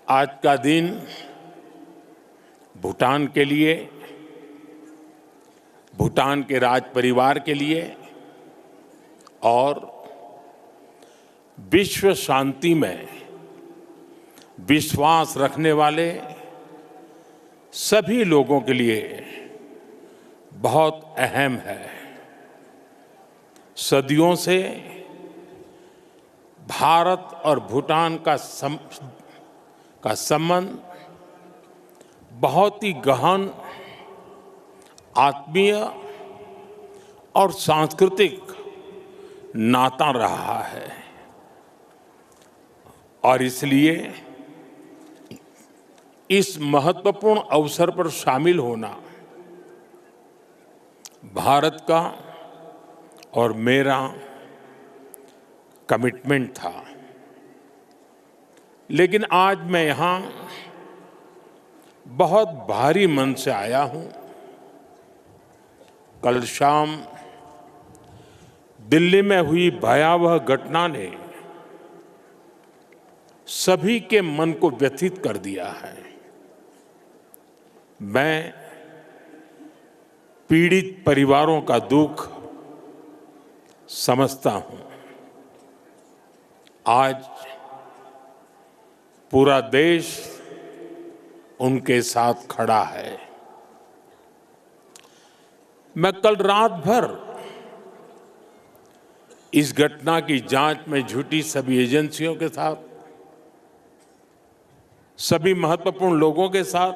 आज का दिन भूटान के लिए, भूटान के राज परिवार के लिए और विश्व शांति में विश्वास रखने वाले सभी लोगों के लिए बहुत अहम है। सदियों से भारत और भूटान का संबंध बहुत ही गहन, आत्मीय और सांस्कृतिक नाता रहा है और इसलिए इस महत्वपूर्ण अवसर पर शामिल होना भारत का और मेरा कमिटमेंट था। लेकिन आज मैं यहाँ बहुत भारी मन से आया हूँ। कल शाम दिल्ली में हुई भयावह घटना ने सभी के मन को व्यथित कर दिया है। मैं पीड़ित परिवारों का दुख समझता हूं। आज पूरा देश उनके साथ खड़ा है। मैं कल रात भर इस घटना की जांच में जुटी सभी एजेंसियों के साथ, सभी महत्वपूर्ण लोगों के साथ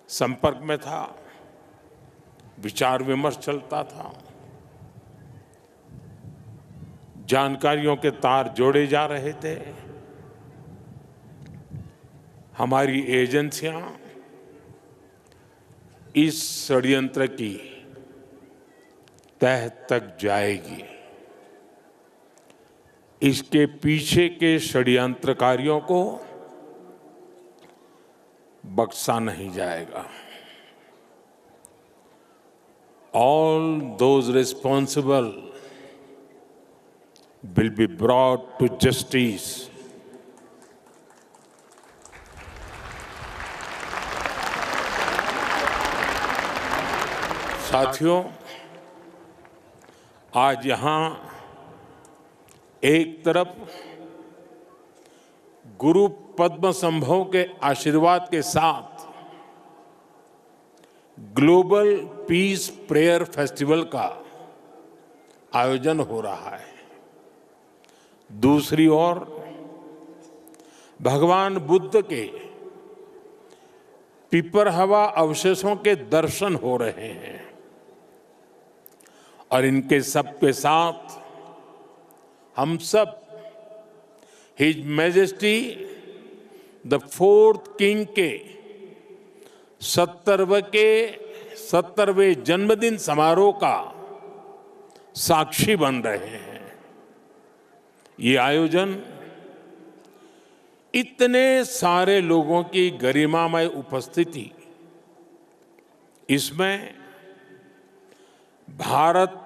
संपर्क में था, विचार विमर्श चलता था, जानकारियों के तार जोड़े जा रहे थे। हमारी एजेंसियां इस षड्यंत्र की तह तक जाएगी। इसके पीछे के षड्यंत्रकारियों को बख्शा नहीं जाएगा। All those responsible will be brought to justice. साथियों, आज यहाँ एक तरफ गुरु पद्म संभव के आशीर्वाद के साथ ग्लोबल पीस प्रेयर फेस्टिवल का आयोजन हो रहा है। दूसरी ओर भगवान बुद्ध के पिपरहवा अवशेषों के दर्शन हो रहे हैं और इनके सब के साथ हम सब his majesty the fourth king के 70वें जन्मदिन समारोह का साक्षी बन रहे हैं। ये आयोजन इतने सारे लोगों की गरिमामय उपस्थिति, इसमें भारत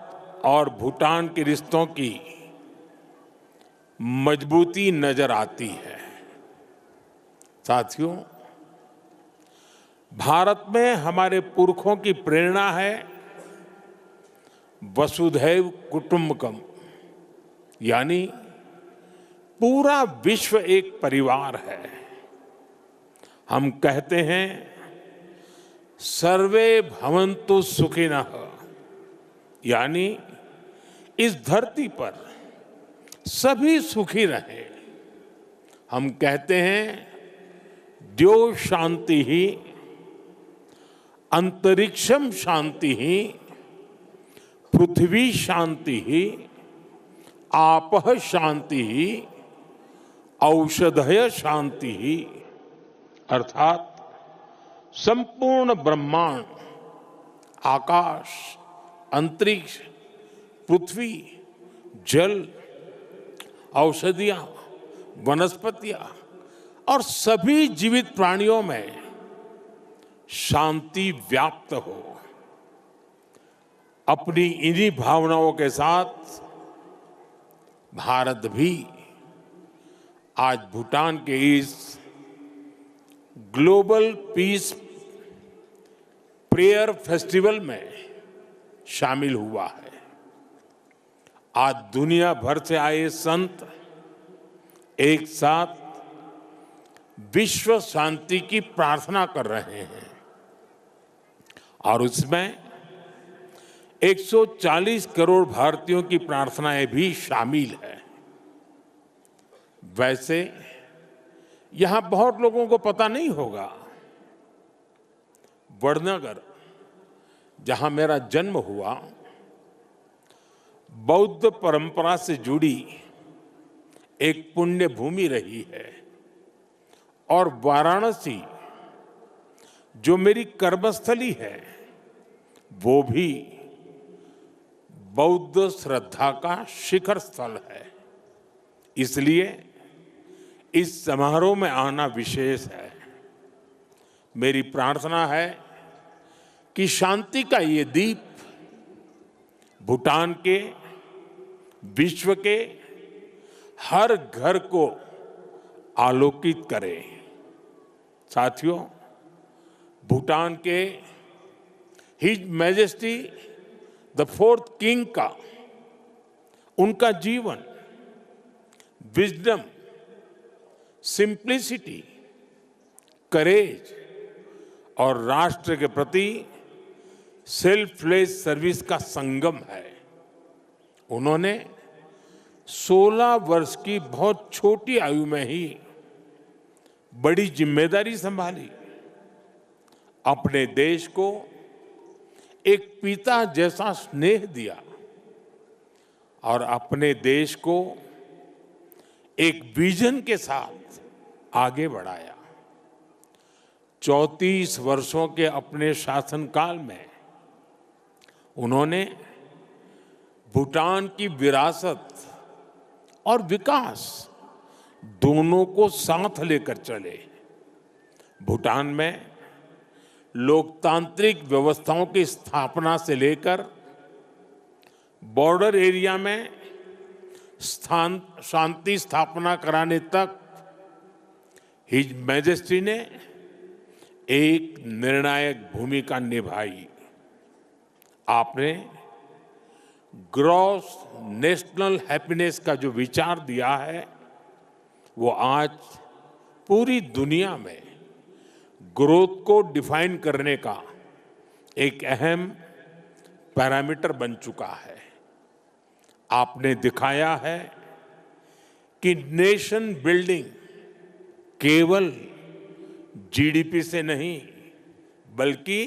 और भूटान के रिश्तों की मजबूती नजर आती है। साथियों, भारत में हमारे पुरखों की प्रेरणा है वसुधैव कुटुंबकम, यानी पूरा विश्व एक परिवार है। हम कहते हैं सर्वे भवन्तु सुखिनः, यानी इस धरती पर सभी सुखी रहें। हम कहते हैं द्यो शांति ही अंतरिक्षम शांति ही पृथ्वी शांति ही आपः शांति ही औषधय शांति ही, अर्थात संपूर्ण ब्रह्मांड, आकाश, अंतरिक्ष, पृथ्वी, जल, औषधियां, वनस्पतियां और सभी जीवित प्राणियों में शांति व्याप्त हो। अपनी इन्हीं भावनाओं के साथ भारत भी आज भूटान के इस ग्लोबल पीस प्रेयर फेस्टिवल में शामिल हुआ है। आज दुनिया भर से आए संत एक साथ विश्व शांति की प्रार्थना कर रहे हैं और उसमें 140 करोड़ भारतीयों की प्रार्थनाएं भी शामिल है। वैसे यहां बहुत लोगों को पता नहीं होगा, वडनगर जहां मेरा जन्म हुआ बौद्ध परंपरा से जुड़ी एक पुण्य भूमि रही है और वाराणसी जो मेरी कर्मस्थली है वो भी बौद्ध श्रद्धा का शिखर स्थल है। इसलिए इस समारोह में आना विशेष है। मेरी प्रार्थना है कि शांति का ये दीप भूटान के, विश्व के हर घर को आलोकित करे। साथियों, भूटान के his majesty the fourth king का उनका जीवन विजडम, सिंप्लिसिटी, करेज और राष्ट्र के प्रति सेल्फलेस सर्विस का संगम है। उन्होंने 16 वर्ष की बहुत छोटी आयु में ही बड़ी जिम्मेदारी संभाली, अपने देश को एक पिता जैसा स्नेह दिया और अपने देश को एक विजन के साथ आगे बढ़ाया। 34 वर्षों के अपने शासनकाल में उन्होंने भूटान की विरासत और विकास दोनों को साथ लेकर चले। भूटान में लोकतांत्रिक व्यवस्थाओं की स्थापना से लेकर बॉर्डर एरिया में शांति स्थापना कराने तक हिज मैजेस्टी ने एक निर्णायक भूमिका निभाई। आपने ग्रॉस नेशनल हैप्पीनेस का जो विचार दिया है वो आज पूरी दुनिया में ग्रोथ को डिफाइन करने का एक अहम पैरामीटर बन चुका है। आपने दिखाया है कि नेशन बिल्डिंग केवल जीडीपी से नहीं बल्कि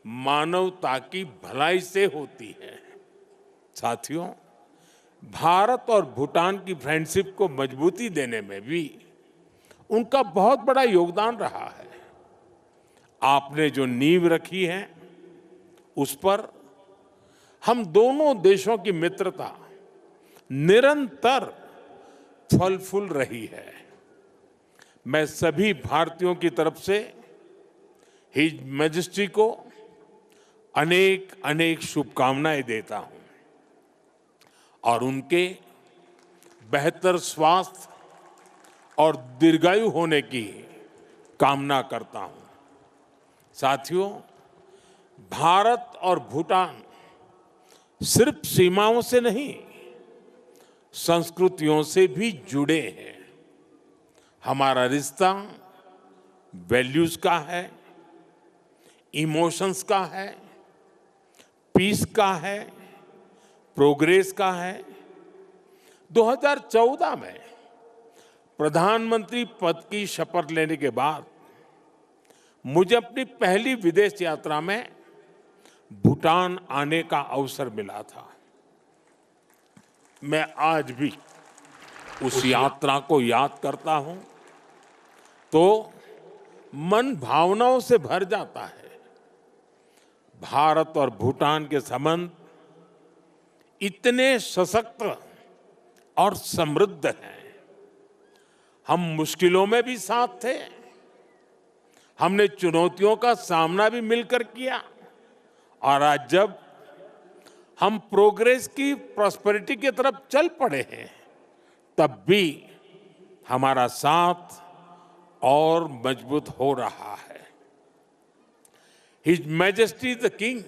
मानवता की भलाई से होती है। साथियों, भारत और भूटान की फ्रेंडशिप को मजबूती देने में भी उनका बहुत बड़ा योगदान रहा है। आपने जो नींव रखी है उस पर हम दोनों देशों की मित्रता निरंतर फल फूल रही है। मैं सभी भारतीयों की तरफ से हिज मैजेस्टी को अनेक अनेक शुभकामनाएं देता हूं और उनके बेहतर स्वास्थ्य और दीर्घायु होने की कामना करता हूं। साथियों, भारत और भूटान सिर्फ सीमाओं से नहीं, संस्कृतियों से भी जुड़े हैं। हमारा रिश्ता वैल्यूज का है, इमोशंस का है, पीस का है, प्रोग्रेस का है। 2014 में प्रधानमंत्री पद की शपथ लेने के बाद मुझे अपनी पहली विदेश यात्रा में भूटान आने का अवसर मिला था। मैं आज भी उस यात्रा को याद करता हूं तो मन भावनाओं से भर जाता है। भारत और भूटान के संबंध इतने सशक्त और समृद्ध हैं। हम मुश्किलों में भी साथ थे, हमने चुनौतियों का सामना भी मिलकर किया और आज जब हम प्रोग्रेस की प्रॉस्पेरिटी की तरफ चल पड़े हैं तब भी हमारा साथ और मजबूत हो रहा है। His majesty the king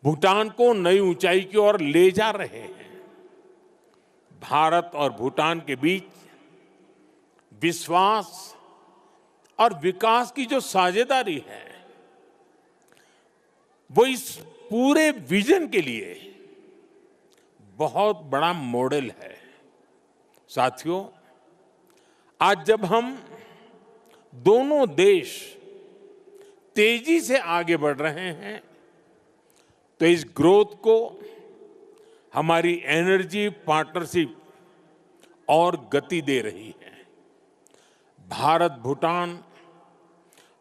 Bhutan को नई ऊंचाई की ओर ले जा रहे हैं। भारत और भूटान के बीच विश्वास और विकास की जो साझेदारी है, वो इस पूरे विजन के लिए बहुत बड़ा मॉडल है। साथियों, आज जब हम दोनों देश तेजी से आगे बढ़ रहे हैं, तो इस ग्रोथ को हमारी एनर्जी पार्टनरशिप और गति दे रही है। भारत भूटान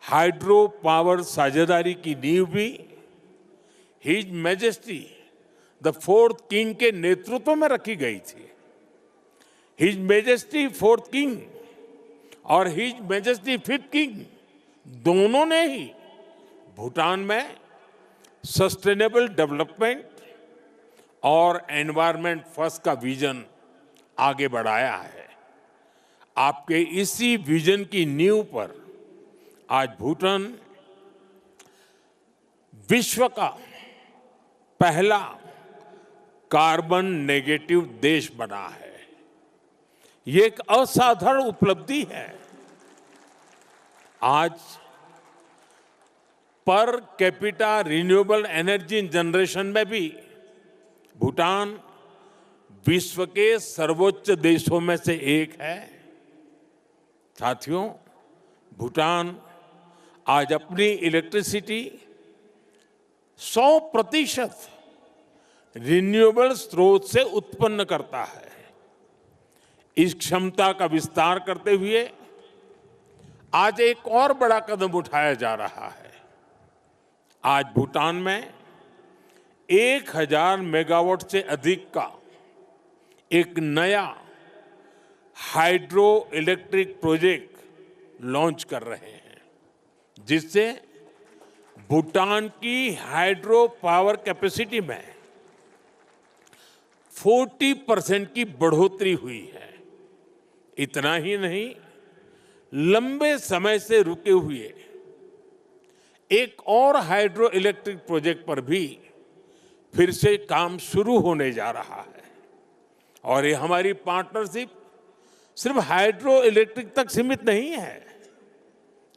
हाइड्रो पावर साझेदारी की नींव भी his majesty the fourth king के नेतृत्व में रखी गई थी। हिज मैजेस्टी फोर्थ किंग और हिज मैजेस्टी फिफ्थ किंग दोनों ने ही भूटान में सस्टेनेबल डेवलपमेंट और एनवायरनमेंट फर्स्ट का विजन आगे बढ़ाया है। आपके इसी विजन की नींव पर आज भूटान विश्व का पहला कार्बन नेगेटिव देश बना है। ये एक असाधारण उपलब्धि है। आज per capita renewable energy generation में भी भूटान विश्व के सर्वोच्च देशों में से एक है। साथियों, भूटान आज अपनी इलेक्ट्रिसिटी 100% रिन्यूएबल स्रोत से उत्पन्न करता है। इस क्षमता का विस्तार करते हुए आज एक और बड़ा कदम उठाया जा रहा है। आज भूटान में 1000 मेगावाट से अधिक का एक नया हाइड्रो इलेक्ट्रिक प्रोजेक्ट लॉन्च कर रहे हैं, जिससे भूटान की हाइड्रो पावर कैपेसिटी में 40% की बढ़ोतरी हुई है। इतना ही नहीं, लंबे समय से रुके हुए एक और हाइड्रो इलेक्ट्रिक प्रोजेक्ट पर भी फिर से काम शुरू होने जा रहा है। और ये हमारी पार्टनरशिप सिर्फ हाइड्रो इलेक्ट्रिक तक सीमित नहीं है।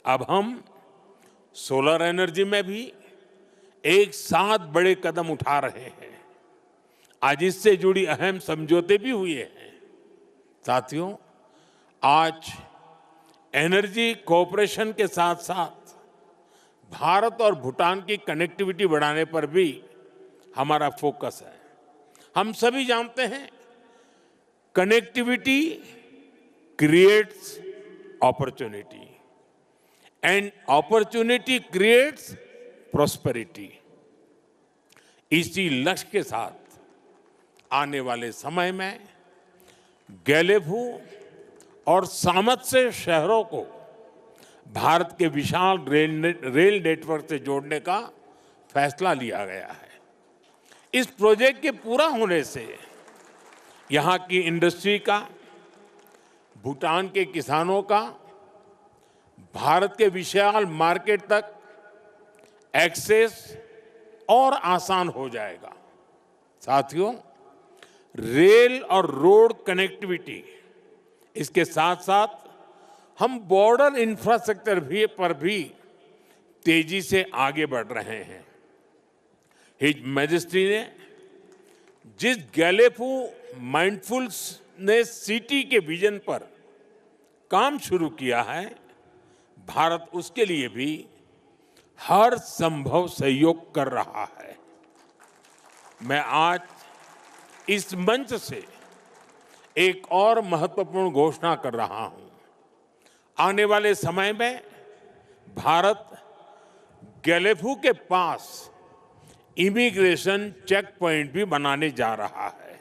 अब हम सोलर एनर्जी में भी एक साथ बड़े कदम उठा रहे हैं। आज इससे जुड़ी अहम समझौते भी हुए हैं। साथियों, आज एनर्जी कोऑपरेशन के साथ साथ भारत और भूटान की कनेक्टिविटी बढ़ाने पर भी हमारा फोकस है। हम सभी जानते हैं, connectivity creates opportunity and opportunity creates prosperity. इसी लक्ष्य के साथ आने वाले समय में गैलेफू और सामत्से शहरों को भारत के विशाल रेल नेटवर्क से जोड़ने का फैसला लिया गया है। इस प्रोजेक्ट के पूरा होने से यहाँ की इंडस्ट्री का, भूटान के किसानों का, भारत के विशाल मार्केट तक एक्सेस और आसान हो जाएगा। साथियों, रेल और रोड कनेक्टिविटी, इसके साथ साथ हम बॉर्डर इंफ्रास्ट्रक्चर पर भी तेजी से आगे बढ़ रहे हैं। हिज मैजेस्टी ने जिस गैलेफू माइंडफुलनेस सिटी के विजन पर काम शुरू किया है, भारत उसके लिए भी हर संभव सहयोग कर रहा है। मैं आज इस मंच से एक और महत्वपूर्ण घोषणा कर रहा हूं। आने वाले समय में भारत गैलेफू के पास इमिग्रेशन चेक पॉइंट भी बनाने जा रहा है,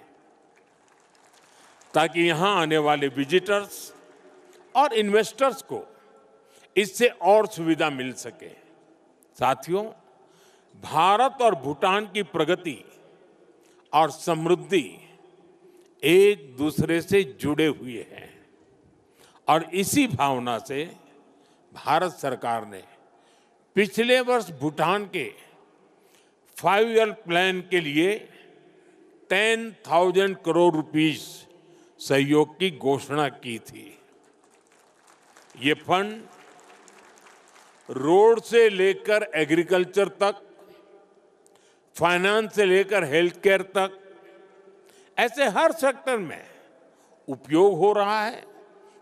ताकि यहां आने वाले विजिटर्स और इन्वेस्टर्स को इससे और सुविधा मिल सके। साथियों, भारत और भूटान की प्रगति और समृद्धि एक दूसरे से जुड़े हुए हैं और इसी भावना से भारत सरकार ने पिछले वर्ष भूटान के 5 ईयर प्लान के लिए 10,000 करोड़ रुपीस सहयोग की घोषणा की थी। ये फंड रोड से लेकर एग्रीकल्चर तक, फाइनेंस से लेकर हेल्थ केयर तक, ऐसे हर सेक्टर में उपयोग हो रहा है,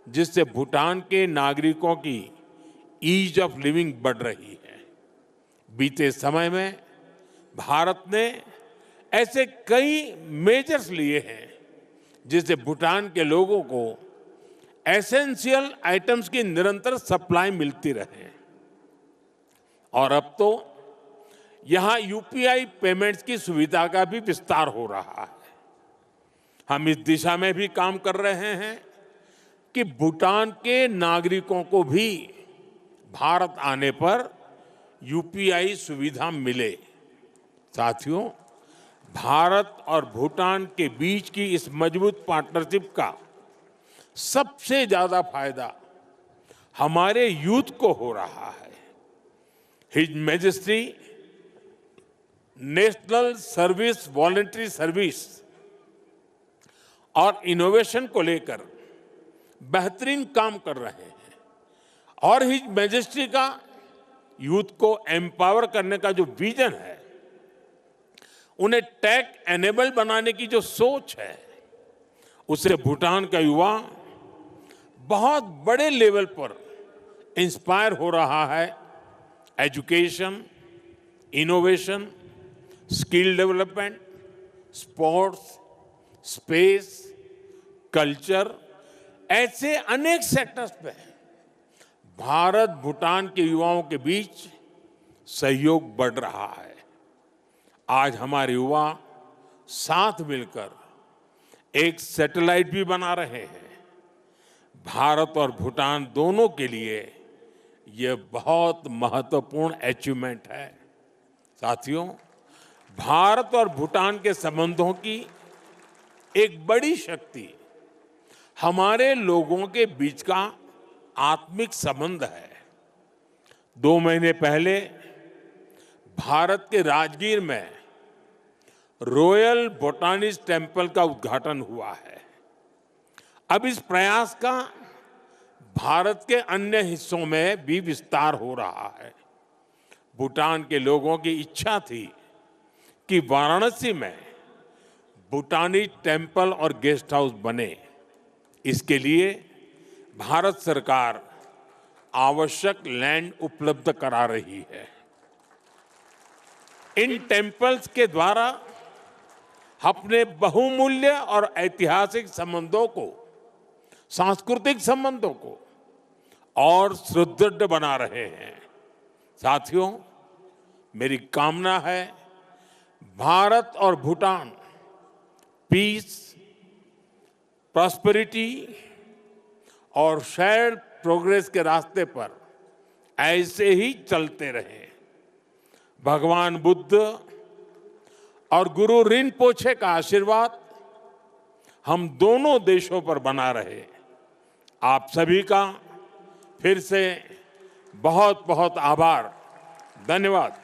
जिससे भूटान के नागरिकों की ईज ऑफ लिविंग बढ़ रही है। बीते समय में भारत ने ऐसे कई मेजर्स लिए हैं जिससे भूटान के लोगों को एसेंशियल आइटम्स की निरंतर सप्लाई मिलती रहे। और अब तो यहां यूपीआई पेमेंट्स की सुविधा का भी विस्तार हो रहा है। हम इस दिशा में भी काम कर रहे हैं कि भूटान के नागरिकों को भी भारत आने पर यूपीआई सुविधा मिले। साथियों, भारत और भूटान के बीच की इस मजबूत पार्टनरशिप का सबसे ज्यादा फायदा हमारे यूथ को हो रहा है। His majesty national service voluntary service और इनोवेशन को लेकर बेहतरीन काम कर रहे हैं और हिज मैजेस्टी का यूथ को एम्पावर करने का जो विजन है, उन्हें टेक एनेबल बनाने की जो सोच है, उससे भूटान का युवा बहुत बड़े लेवल पर इंस्पायर हो रहा है। Education, innovation, skill development, sports, space, culture, ऐसे अनेक सेक्टर्स पे भारत भूटान के युवाओं के बीच सहयोग बढ़ रहा है। आज हमारे युवा साथ मिलकर एक सैटेलाइट भी बना रहे हैं। भारत और भूटान दोनों के लिए यह बहुत महत्वपूर्ण अचीवमेंट है। साथियों, भारत और भूटान के संबंधों की एक बड़ी शक्ति हमारे लोगों के बीच का आत्मिक संबंध है। 2 महीने पहले भारत के राजगीर में रॉयल बोटानिस्ट टेम्पल का उद्घाटन हुआ है। अब इस प्रयास का भारत के अन्य हिस्सों में भी विस्तार हो रहा है। भूटान के लोगों की इच्छा थी कि वाराणसी में भूटानी टेम्पल और गेस्ट हाउस बने। इसके लिए भारत सरकार आवश्यक लैंड उपलब्ध करा रही है। इन टेम्पल्स के द्वारा अपने बहुमूल्य और ऐतिहासिक संबंधों को, सांस्कृतिक संबंधों को और सुदृढ़ बना रहे हैं। साथियों, मेरी कामना है भारत और भूटान पीस, प्रॉस्पेरिटी और शेयर्ड प्रोग्रेस के रास्ते पर ऐसे ही चलते रहें। भगवान बुद्ध और गुरु रिनपोछे का आशीर्वाद हम दोनों देशों पर बना रहे। आप सभी का फिर से बहुत बहुत आभार। धन्यवाद।